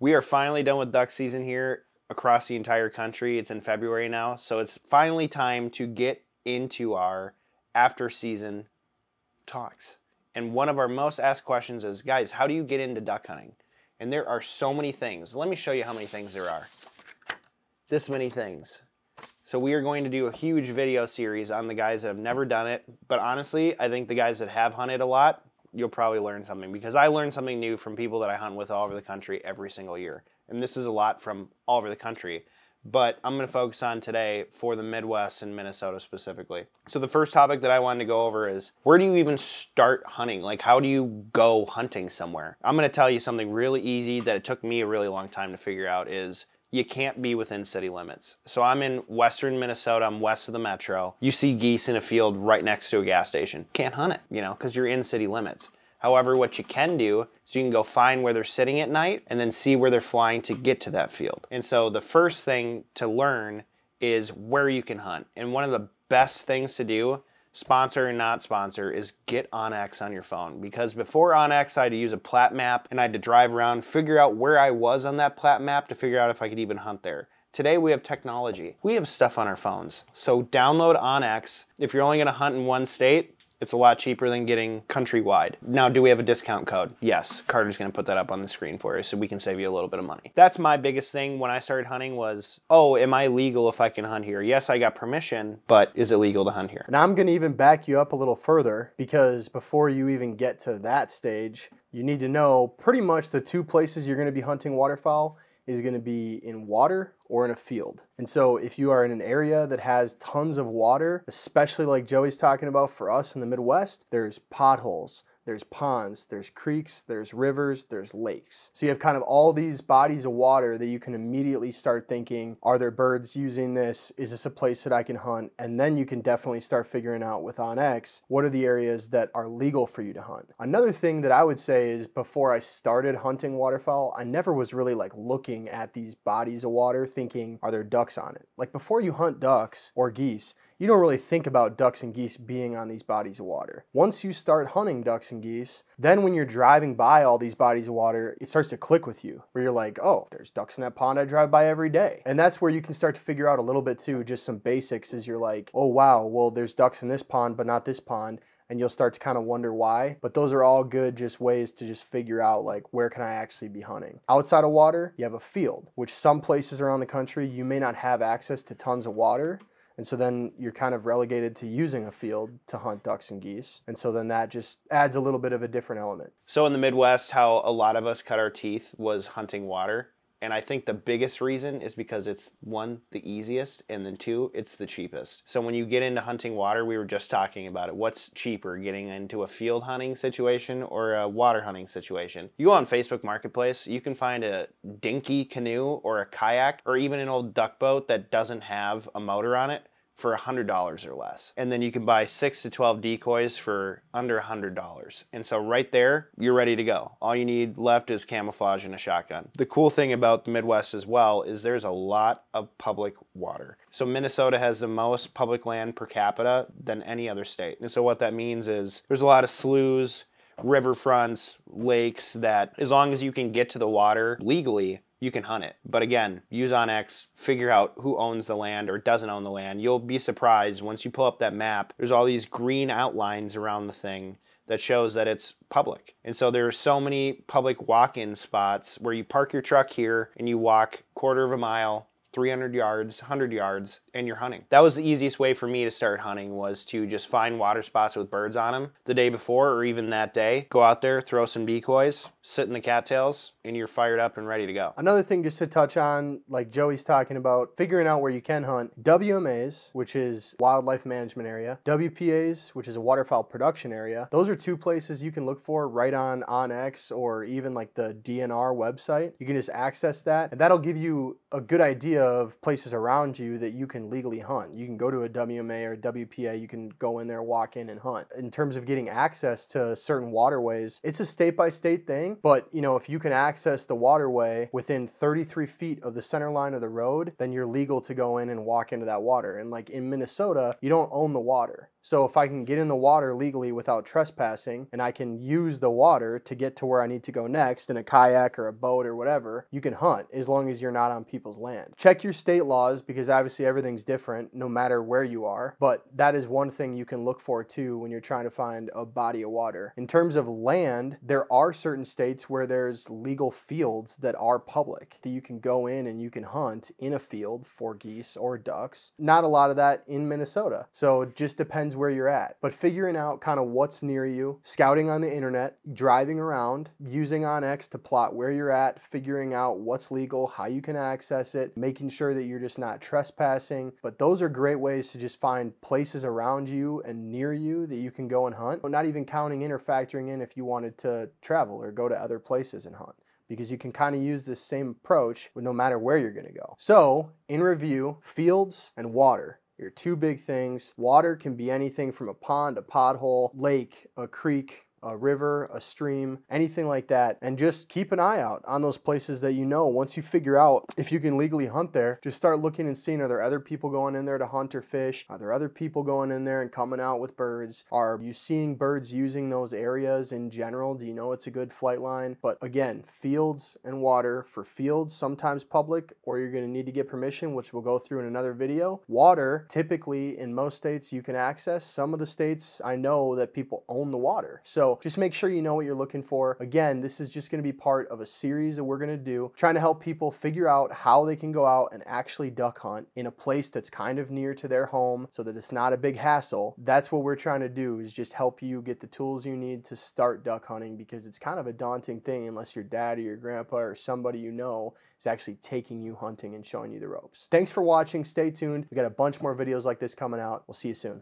We are finally done with duck season here across the entire country. It's in February now, so it's finally time to get into our after season talks. And one of our most asked questions is, guys, how do you get into duck hunting? And there are so many things. Let me show you how many things there are. This many things. So we are going to do a huge video series on the guys that have never done it. But honestly, I think the guys that have hunted a lot, you'll probably learn something, because I learn something new from people that I hunt with all over the country every single year. And this is a lot from all over the country. But I'm going to focus on today for the Midwest and Minnesota specifically. So the first topic that I wanted to go over is, where do you even start hunting? Like, how do you go hunting somewhere? I'm going to tell you something really easy that it took me a really long time to figure out is, you can't be within city limits. So I'm in western Minnesota, I'm west of the metro. You see geese in a field right next to a gas station. Can't hunt it, you know, because you're in city limits. However, what you can do is you can go find where they're sitting at night and then see where they're flying to get to that field. And so the first thing to learn is where you can hunt. And one of the best things to do, sponsor or not sponsor, is get onX on your phone. Because before onX, I had to use a plat map and I had to drive around, figure out where I was on that plat map to figure out if I could even hunt there. Today we have technology. We have stuff on our phones. So download onX. If you're only gonna hunt in one state, it's a lot cheaper than getting countrywide. Now, do we have a discount code? Yes, Carter's gonna put that up on the screen for you so we can save you a little bit of money. That's my biggest thing when I started hunting was, oh, am I legal if I can hunt here? Yes, I got permission, but is it legal to hunt here? And I'm gonna even back you up a little further, because before you even get to that stage, you need to know pretty much the two places you're gonna be hunting waterfowl is gonna be in water or in a field. And so if you are in an area that has tons of water, especially like Joey's talking about for us in the Midwest, there's potholes, there's ponds, there's creeks, there's rivers, there's lakes. So you have kind of all these bodies of water that you can immediately start thinking, are there birds using this? Is this a place that I can hunt? And then you can definitely start figuring out with onX, what are the areas that are legal for you to hunt? Another thing that I would say is, before I started hunting waterfowl, I never was really like looking at these bodies of water thinking, are there ducks on it? Like, before you hunt ducks or geese, you don't really think about ducks and geese being on these bodies of water. Once you start hunting ducks and geese, then when you're driving by all these bodies of water, it starts to click with you, where you're like, oh, there's ducks in that pond I drive by every day. And that's where you can start to figure out a little bit too, just some basics, is you're like, oh wow, well, there's ducks in this pond, but not this pond. And you'll start to kind of wonder why. But those are all good just ways to just figure out, like, where can I actually be hunting? Outside of water, you have a field, which some places around the country, you may not have access to tons of water. And so then you're kind of relegated to using a field to hunt ducks and geese. And so then that just adds a little bit of a different element. So in the Midwest, how a lot of us cut our teeth was hunting water. And I think the biggest reason is because it's, one, the easiest, and then two, it's the cheapest. So when you get into hunting water, we were just talking about it. What's cheaper, getting into a field hunting situation or a water hunting situation? You go on Facebook Marketplace, you can find a dinky canoe or a kayak or even an old duck boat that doesn't have a motor on it for $100 or less. And then you can buy 6 to 12 decoys for under $100. And so right there, you're ready to go. All you need left is camouflage and a shotgun. The cool thing about the Midwest as well is there's a lot of public water. So Minnesota has the most public land per capita than any other state. And so what that means is there's a lot of sloughs, riverfronts, lakes that, as long as you can get to the water legally, you can hunt it. But again, use onX, figure out who owns the land or doesn't own the land. You'll be surprised once you pull up that map, there's all these green outlines around the thing that shows that it's public. And so there are so many public walk-in spots where you park your truck here and you walk quarter of a mile, 300 yards, 100 yards, and you're hunting. That was the easiest way for me to start hunting, was to just find water spots with birds on them the day before or even that day. Go out there, throw some decoys, sit in the cattails, and you're fired up and ready to go. Another thing just to touch on, like Joey's talking about, figuring out where you can hunt. WMAs, which is wildlife management area, WPAs, which is a waterfowl production area. Those are two places you can look for right on onX or even like the DNR website. You can just access that, and that'll give you a good idea of places around you that you can legally hunt. You can go to a WMA or a WPA, you can go in there, walk in and hunt. In terms of getting access to certain waterways, it's a state-by-state thing, but you know, if you can access the waterway within 33 feet of the center line of the road, then you're legal to go in and walk into that water. And like in Minnesota, you don't own the water. So if I can get in the water legally without trespassing, and I can use the water to get to where I need to go next in a kayak or a boat or whatever, you can hunt as long as you're not on people's land. Check your state laws, because obviously everything's different no matter where you are, but that is one thing you can look for too when you're trying to find a body of water. In terms of land, there are certain states where there's legal fields that are public, that you can go in and you can hunt in a field for geese or ducks. Not a lot of that in Minnesota, so it just depends where you're at. But figuring out kind of what's near you, scouting on the internet, driving around, using OnX to plot where you're at, figuring out what's legal, how you can access it, making sure that you're just not trespassing. But those are great ways to just find places around you and near you that you can go and hunt. Not even counting in or factoring in if you wanted to travel or go to other places and hunt, because you can kind of use this same approach with no matter where you're going to go. So in review, fields and water. Your two big things. Water can be anything from a pond, a pothole, lake, a creek, a river, a stream, anything like that. And just keep an eye out on those places that you know. Once you figure out if you can legally hunt there, just start looking and seeing, are there other people going in there to hunt or fish? Are there other people going in there and coming out with birds? Are you seeing birds using those areas in general? Do you know it's a good flight line? But again, fields and water. For fields, sometimes public, or you're going to need to get permission, which we'll go through in another video. Water, typically in most states you can access. Some of the states I know that people own the water. So just make sure you know what you're looking for. Again, this is just going to be part of a series that we're going to do, trying to help people figure out how they can go out and actually duck hunt in a place that's kind of near to their home so that it's not a big hassle. That's what we're trying to do, is just help you get the tools you need to start duck hunting, because it's kind of a daunting thing unless your dad or your grandpa or somebody you know is actually taking you hunting and showing you the ropes. Thanks for watching. Stay tuned. We got a bunch more videos like this coming out. We'll see you soon.